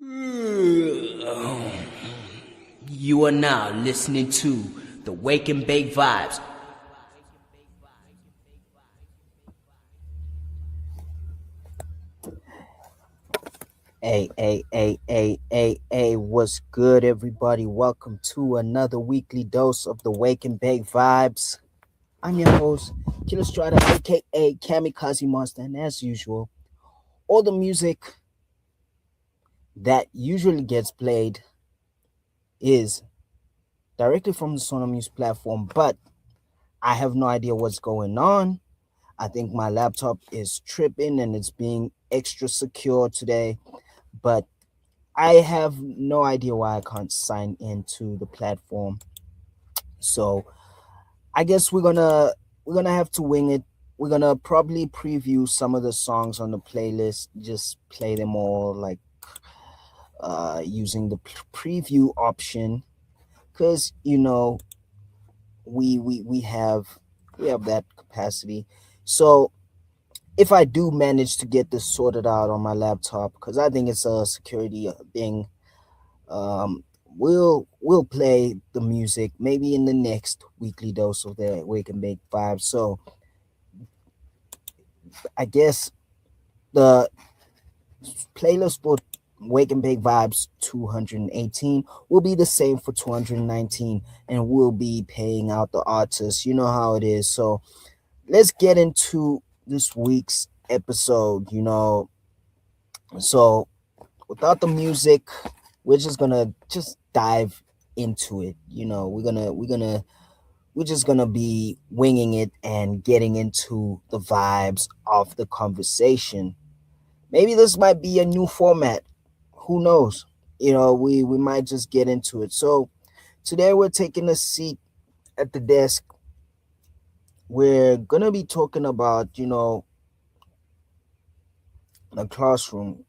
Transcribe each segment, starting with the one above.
You are now listening to the Wake and Bake Vibes. Hey, what's good, everybody? Welcome to another weekly dose of the Wake and Bake Vibes. I'm your host, Killer Strata, aka Kamikaze Monster, and as usual, all the music that usually gets played is directly from the Sonomus platform, but I have no idea what's going on. I think my laptop is tripping and it's being extra secure today, but I have no idea why I can't sign into the platform. So I guess we're gonna have to wing it. We're gonna probably preview some of the songs on the playlist, just play them all like using the preview option, because we have that capacity. So if I do manage to get this sorted out on my laptop, because I think it's a security thing, we'll play the music maybe in the next weekly dose of the Wake and Bake Vibes. So I guess the playlist for Wake and Bake Vibes 218 will be the same for 219, and we'll be paying out the artists. You know how it is. So let's get into this week's episode. So without the music, we're just gonna dive into it. We're just gonna be winging it and getting into the vibes of the conversation. Maybe this might be a new format. Who knows? We might just get into it. So today we're taking a seat at the desk. We're gonna be talking about, the classroom.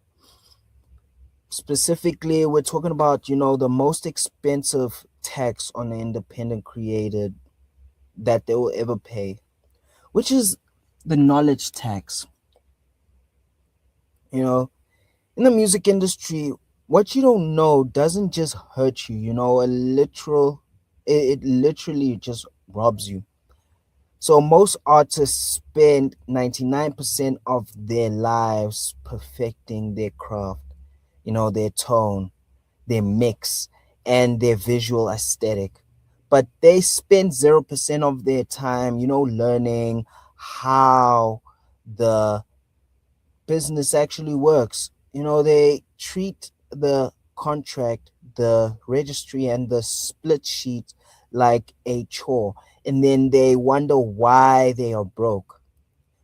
Specifically, we're talking about, the most expensive tax on the independent creator that they will ever pay, which is the knowledge tax. In the music industry, what you don't know doesn't just hurt you, it literally just robs you. So most artists spend 99% of their lives perfecting their craft, their tone, their mix, and their visual aesthetic. But they spend 0% of their time, learning how the business actually works. They treat the contract, the registry, and the split sheet like a chore, and then they wonder why they are broke.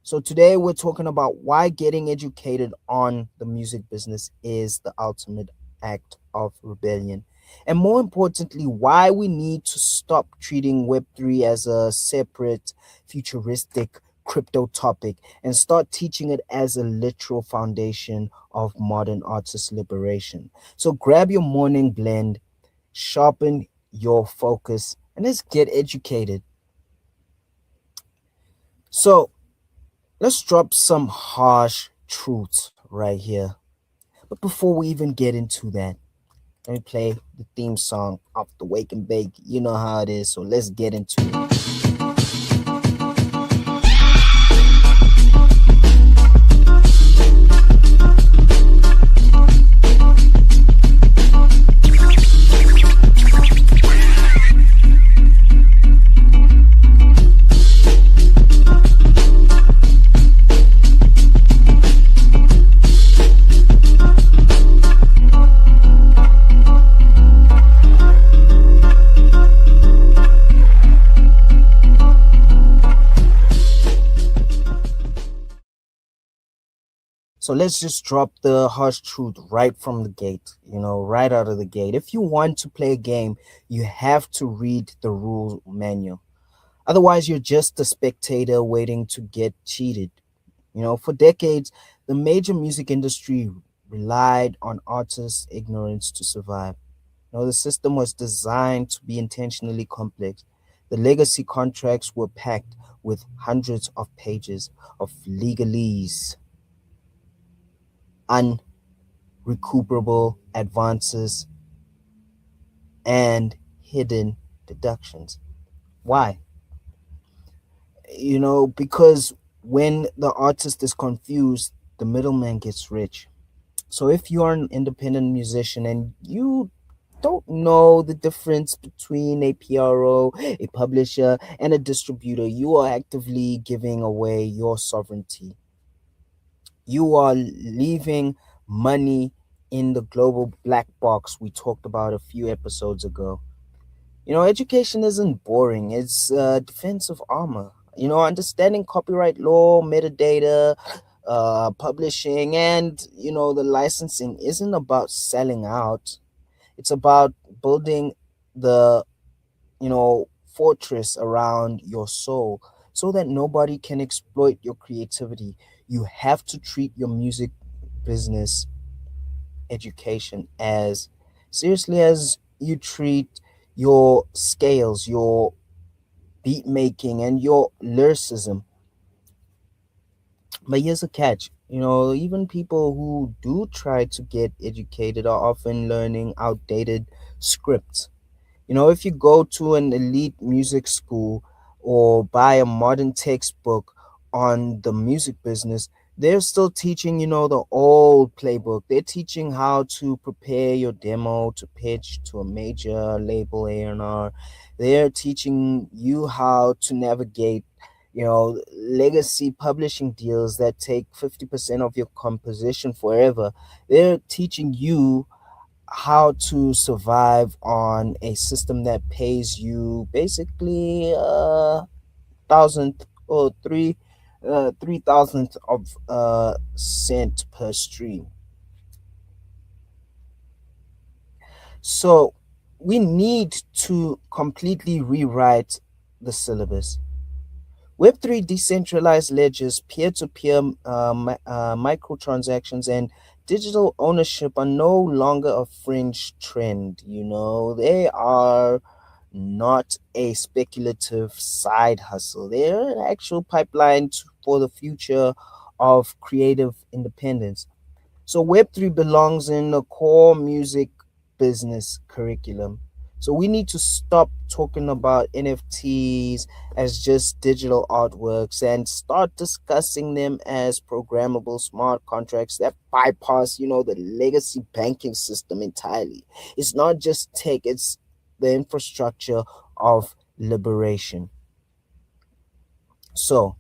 So today we're talking about why getting educated on the music business is the ultimate act of rebellion. And more importantly, why we need to stop treating Web3 as a separate, futuristic crypto topic and start teaching it as a literal foundation of modern artist liberation. So grab your morning blend, sharpen your focus, and let's get educated. So let's drop some harsh truths right here. But before we even get into that, let me play the theme song of the Wake and Bake. You know how it is, so let's get into it. So let's just drop the harsh truth right from the gate, right out of the gate. If you want to play a game, you have to read the rule manual. Otherwise, you're just a spectator waiting to get cheated. For decades, the major music industry relied on artists' ignorance to survive. The system was designed to be intentionally complex. The legacy contracts were packed with hundreds of pages of legalese, unrecuperable advances, and hidden deductions. Why? Because when the artist is confused, the middleman gets rich. So if you are an independent musician and you don't know the difference between a PRO, a publisher, and a distributor, you are actively giving away your sovereignty. You are leaving money in the global black box we talked about a few episodes ago. Education isn't boring, it's defensive armor. Understanding copyright law, metadata, publishing, and, the licensing isn't about selling out. It's about building the, fortress around your soul so that nobody can exploit your creativity. You have to treat your music business education as seriously as you treat your scales, your beat making, and your lyricism. But here's a catch. Even people who do try to get educated are often learning outdated scripts. If you go to an elite music school or buy a modern textbook on the music business, they're still teaching, the old playbook. They're teaching how to prepare your demo to pitch to a major label A&R. They're teaching you how to navigate, legacy publishing deals that take 50% of your composition forever. They're teaching you how to survive on a system that pays you basically thousandth or three thousandth of a cent per stream. So we need to completely rewrite the syllabus. Web3 decentralized ledgers, peer to peer microtransactions, and digital ownership are no longer a fringe trend. They are not a speculative side hustle, they're an actual pipeline for the future of creative independence. So Web3 belongs in the core music business curriculum. So we need to stop talking about NFTs as just digital artworks and start discussing them as programmable smart contracts that bypass, the legacy banking system entirely. It's not just tech, it's the infrastructure of liberation. So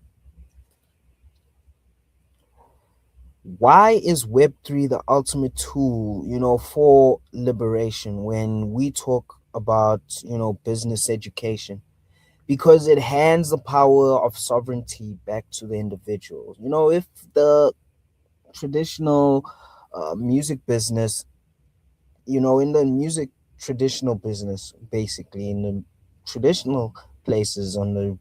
why is Web3 the ultimate tool, for liberation when we talk about, business education? Because it hands the power of sovereignty back to the individual. If the traditional music business, in the music traditional business, basically in the traditional places on the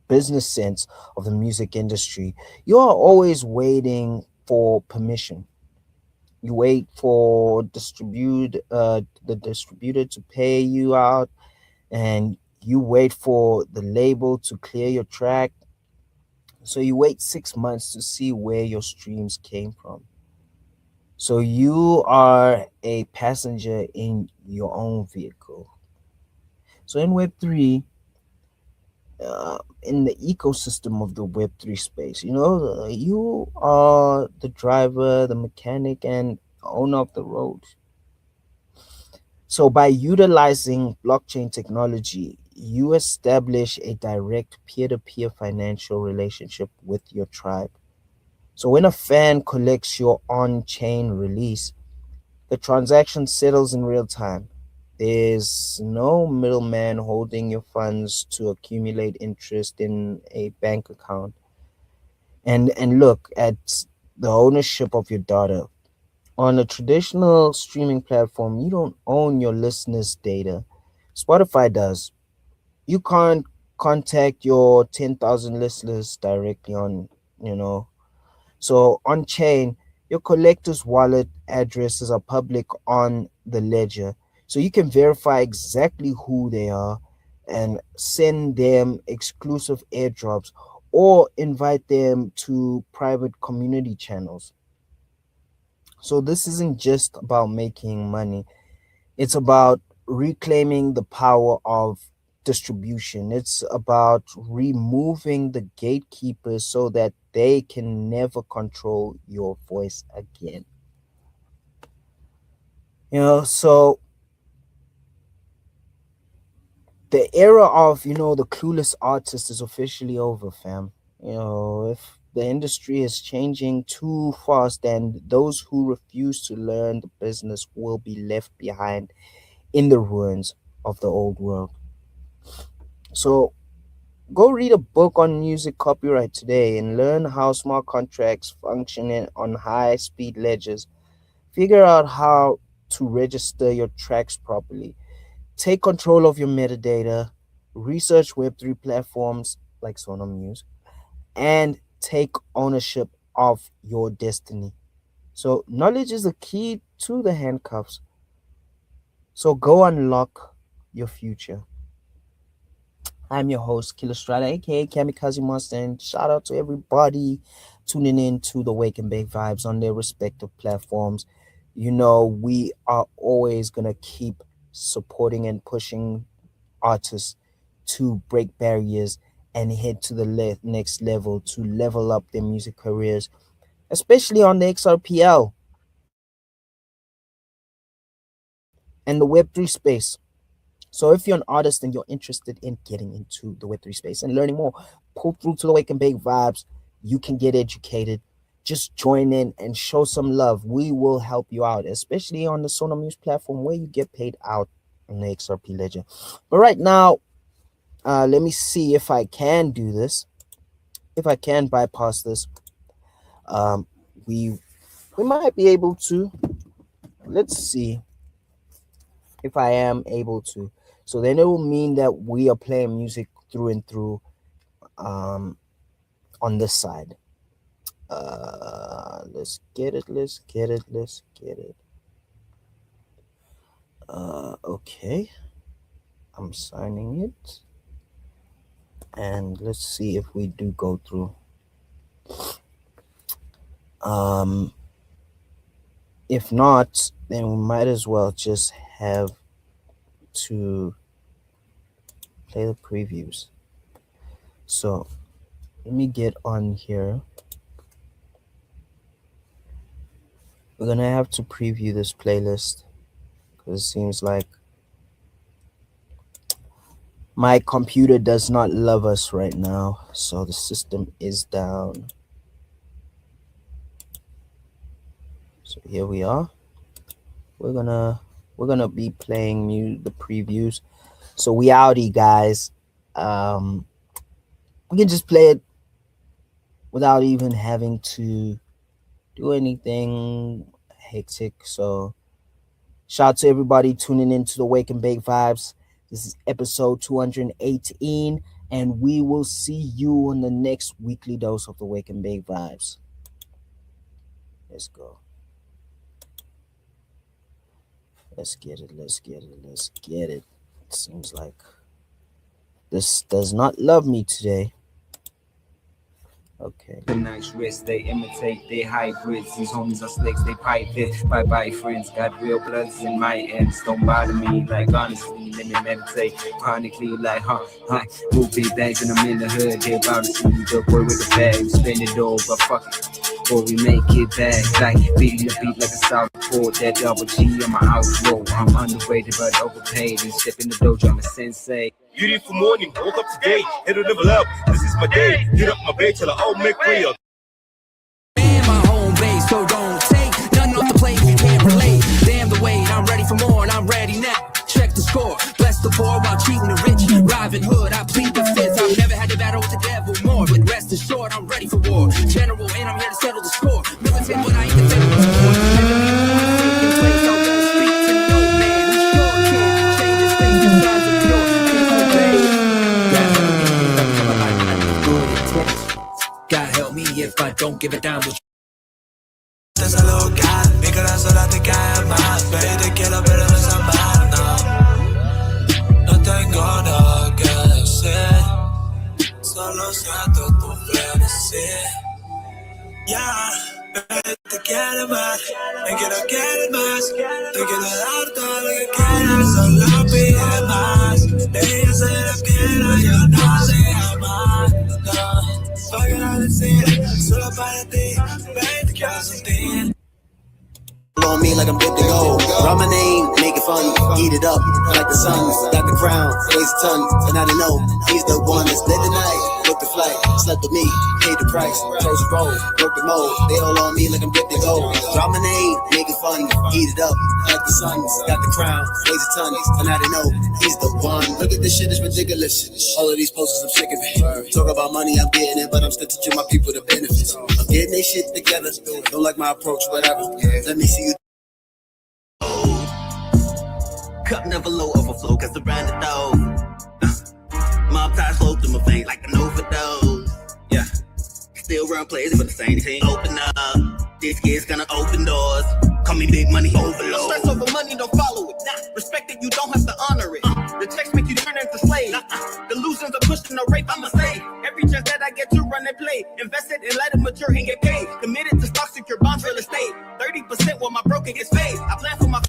business sense of the music industry, you are always waiting for permission. You wait for the distributor to pay you out, and you wait for the label to clear your track. So you wait 6 months to see where your streams came from. So you are a passenger in your own vehicle. So in Web3, in the ecosystem of the Web3 space, you are the driver, the mechanic, and owner of the road. So by utilizing blockchain technology, you establish a direct peer-to-peer financial relationship with your tribe. So when a fan collects your on-chain release, the transaction settles in real time. There's no middleman holding your funds to accumulate interest in a bank account. And look at the ownership of your data. On a traditional streaming platform, you don't own your listeners' data. Spotify does. You can't contact your 10,000 listeners directly you know. So on chain, your collector's wallet addresses are public on the ledger. So you can verify exactly who they are and send them exclusive airdrops or invite them to private community channels. So this isn't just about making money. It's about reclaiming the power of distribution. It's about removing the gatekeepers so that they can never control your voice again. So the era of, the clueless artist is officially over, fam. If the industry is changing too fast, then those who refuse to learn the business will be left behind in the ruins of the old world. So go read a book on music copyright today and learn how smart contracts function on high speed ledgers. Figure out how to register your tracks properly. Take control of your metadata, research Web3 platforms like Sonomuse, and take ownership of your destiny. So, knowledge is the key to the handcuffs. So, go unlock your future. I'm your host, Killer Strada, aka Kamikaze Monster, and shout out to everybody tuning in to the Wake and Bake Vibes on their respective platforms. We are always going to keep supporting and pushing artists to break barriers and head to the next level to level up their music careers, especially on the XRPL and the Web3 space. So if you're an artist and you're interested in getting into the Web3 space and learning more, pull through to the Wake and Bake Vibes. You can get educated. Just join in and show some love. We will help you out, especially on the Sonomuse platform where you get paid out in the XRP ledger. But right now, let me see if I can do this. If I can bypass this, we might be able to. Let's see if I am able to. So then it will mean that we are playing music through and through on this side. Let's get it. Okay. I'm signing it. And let's see if we do go through. If not, then we might as well just have to play the previews. So let me get on here. We're gonna have to preview this playlist because it seems like my computer does not love us right now, so the system is down. So here we are. We're gonna be playing the previews. So we outie, guys. We can just play it without even having to do anything hectic. So shout out to everybody tuning into the Wake and Bake Vibes. This is episode 218, and we will see you on the next weekly dose of the Wake and Bake Vibes. Let's go. Let's get it. It seems like this does not love me today. Okay. The nice wrist, they imitate, they hybrids. These homies are slicks, they pipe it. Bye friends, got real bloods in my ends. Don't bother me, like honestly, let me meditate. Chronically, like move big bags and I'm in the hood. They about to see the boy with the bag. Spend it all, but fuck it. Or we make it back, like beating the beat like a southpaw. That double G, I'm an outlaw. I'm underrated but overpaid. And step in the dojo, I'm a sensei. Beautiful morning, woke up today, hit a level up, this is my day, hit up my bay till I all make way up. Man, my home base, so don't take nothing off the plate, you can't relate. Damn the wait, I'm ready for more and I'm ready now. Check the score, bless the poor while cheating the rich. Robin Hood, I plead the fifth. I've never had to battle with the devil more, but rest assured, I'm ready for war. General, and I'm here to settle the score. Militant, but I ain't the federal. God help me if I don't give it down with you. Estás loca, mi corazón la te cae más, baby, te quiero pero no es amar, no. No tengo nada que decir, solo siento tu frenesí. Yeah. Te quiere más, es que no quiere más. Te quiero dar todo lo que quieras, solo pide más. Ella se la quiera, yo no sé amar. No, para agradecer, solo para ti, baby, te quiero sentir. On me like I'm good to go. Write my name, make it fun, eat it up like the sun. Got the crown, weighs a ton, and I don't know he's the one that's lit the night. Booked the flight, slept with me, paid the price, chose the road, broke the mold. They all on me like I'm good to go. Write my name, make it fun, eat it up like the sun. Got the crown, weighs a ton, and I don't know he's the one. Look at this shit, it's ridiculous. All of these posters, I'm sick of it. Talk about money, I'm getting it, but I'm still teaching my people the benefits. I'm getting they shit together. Don't like my approach, whatever. Let me see you. Cup never low overflow, cause around the door. Mob ties flow through my veins like an overdose. Yeah. Still run plays, but the same thing open up. This kid's gonna open doors. Call me big money overload. No stress over money, don't follow it. Nah. Respect it, you don't have to honor it. The checks make you turn into slave. Delusions are pushed in the rape, I'ma say. Every chance that I get to run and play. Invested and let it mature and get paid. Committed to stock, secure bonds, real estate. 30% while my broker gets paid. I plan for my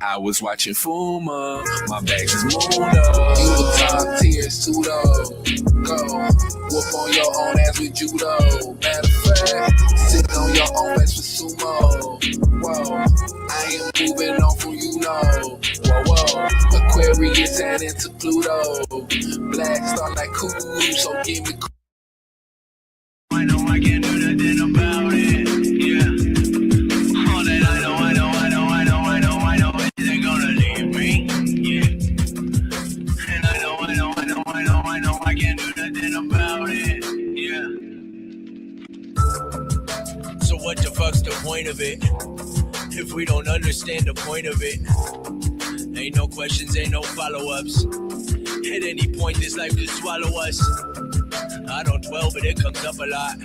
I was watching Fuma, my bags is moved up. You a top tier pseudo. Go, whoop on your own ass with judo. Matter of fact, sit on your own ass for sumo. Whoa, I am moving on from you know. Whoa, Aquarius and into Pluto. Black star like cool, so give me cool. I know I can't do nothing about it, yeah. All that I know they're gonna leave me, yeah. And I know I can't do nothing about it, yeah. So what the fuck's the point of it? If we don't understand the point of it, ain't no questions, ain't no follow-ups. At any point this life could swallow us. I don't dwell, but it comes up a lot.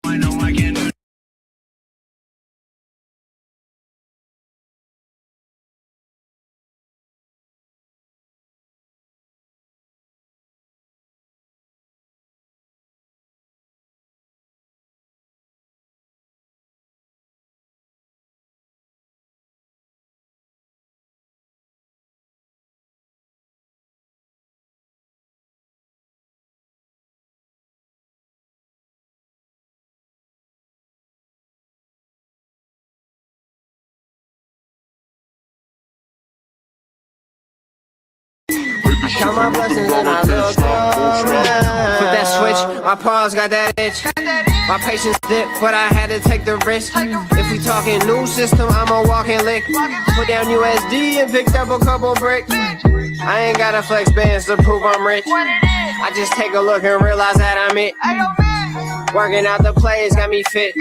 I know I can't do I count my blessings and I look around. Flip that switch, my paws got that itch. My patience dipped, but I had to take the risk. If we talking new system, I'm a walking lick. Put down USD and picked up a couple bricks. I ain't gotta flex bands to prove I'm rich. I just take a look and realize that I'm it. Working out the plays got me fit.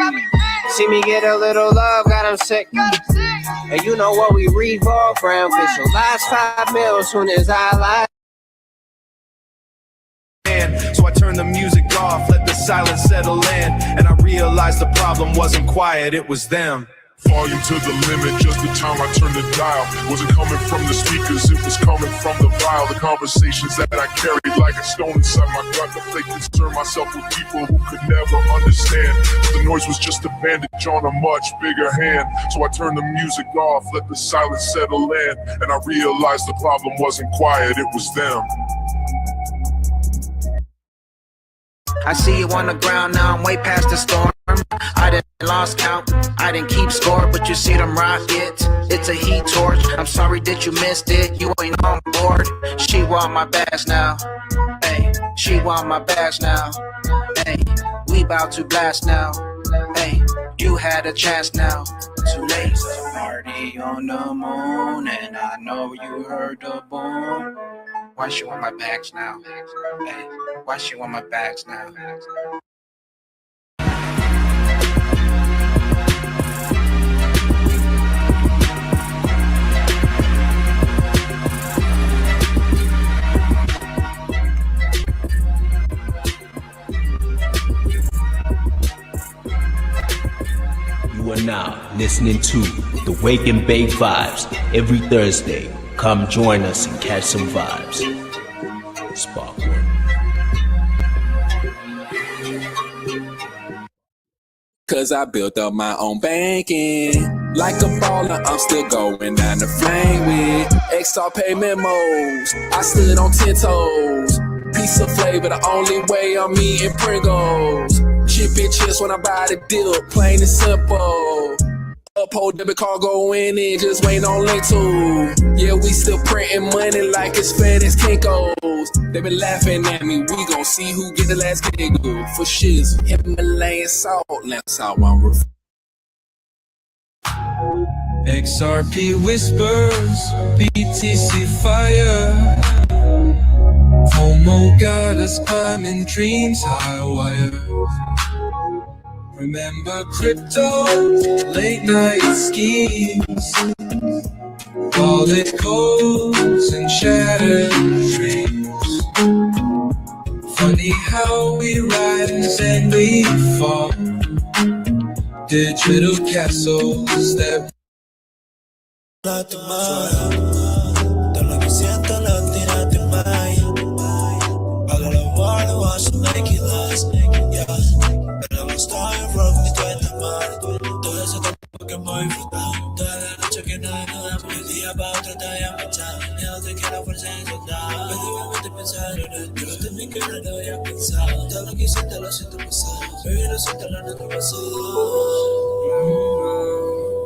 See me get a little love, got him sick. And you know what we revolve around. Visualize 5 mil soon as I lie. So I turned the music off, let the silence settle in, and I realized the problem wasn't quiet, it was them. Volume to the limit, just the time I turned the dial. Wasn't coming from the speakers, it was coming from the vial. The conversations that I carried like a stone inside my gut. To play concern myself with people who could never understand. But the noise was just a bandage on a much bigger hand. So I turned the music off, let the silence settle in, and I realized the problem wasn't quiet, it was them. I see you on the ground now, I'm way past the storm. I didn't lost count, I didn't keep score, but you see them rockets. It's a heat torch, I'm sorry that you missed it, you ain't on board. She want my bags now, hey, she want my bags now, hey, we about to blast now, hey, you had a chance now, too late. Party on the moon, and I know you heard the boom. Why she want my bags now? Hey, why she want my bags now? You are now listening to the Wake and Bake Vibes every Thursday. Come join us and catch some vibes. Spark one. Cause I built up my own banking. Like a baller, I'm still going down the flame with XR pay memos. I stood on 10 toes. Piece of flavor, the only way I'm eating Pringles. Chip and chips when I buy the deal, plain and simple. Uphold debit card going in, just wait on link to. Yeah, we still printing money like it's FedEx Kinko's. They been laughing at me, we gon' see who get the last giggle. For shiz, Himalayan salt, that's how I'm referring. XRP whispers, BTC fire. FOMO got us climbing dreams high wire. Remember crypto, late night schemes, wallet codes and shattered dreams. Funny how we rise and we fall. Digital castles that todo lo que siento lo tiraste mal. Paga los bolos, watch them naked last. Yeah. Pero estoy rock, me cuenta mal. Todo ese tiempo que me he disfrutado. Toda la noche que no hay nada, porque el día pa' otro te había marchado. Ya no te quiero forzar a soltar. Pero pensar en el yo también que no lo había pensado. Todo lo que siento pasado. Baby, lo siento, la nota pasó.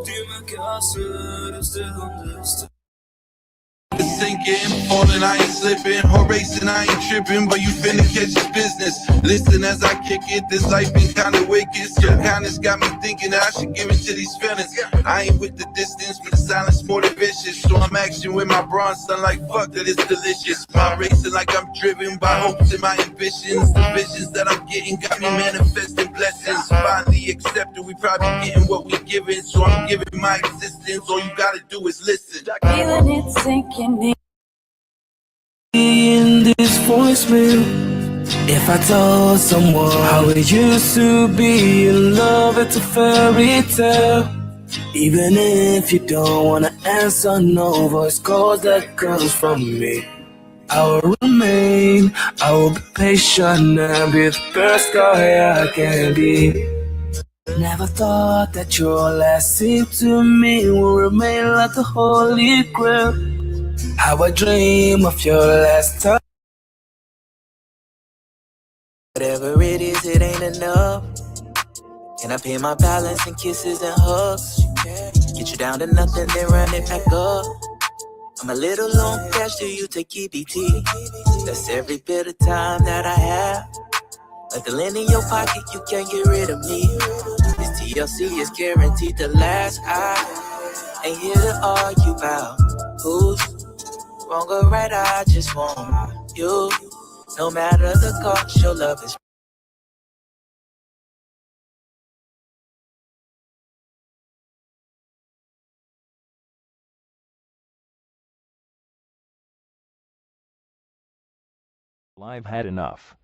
Dime qué hacer, desde dónde estoy. Sinking, falling, I ain't slipping. Or racing, I ain't tripping. But you finna catch this business. Listen as I kick it. This life been kinda wicked. Your kindness got me thinking that I should give it to these feelings. I ain't with the distance, but the silence more than vicious. So I'm action with my bronze son like fuck that it's delicious. My racing like I'm driven by hopes and my ambitions. The visions that I'm getting got me manifesting blessings. Finally accepted, we probably getting what we giving. So I'm giving my existence. All you gotta do is listen. Feeling it sinking in this voicemail. If I told someone how it used to be in love, it's a fairy tale. Even if you don't wanna answer, no voice calls that comes from me. I will remain, I will be patient and be the best guy I can be. Never thought that your last scene to me will remain like the holy grail. How I dream of your last time. Whatever it is, it ain't enough. Can I pay my balance in kisses and hugs? Get you down to nothing, then run it back up. I'm a little on cash till you take EBT. That's every bit of time that I have. Like the land in your pocket, you can't get rid of me. This TLC is guaranteed to last. I ain't here to argue about who's wrong or right. I just want you. No matter the cost, your love is. I've had enough.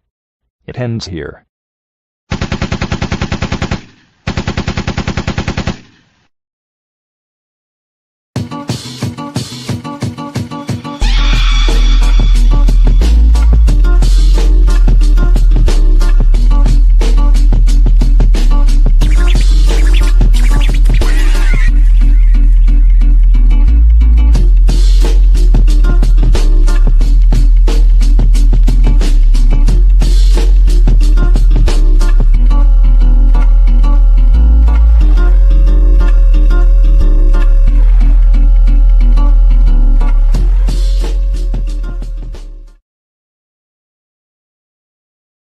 It ends here.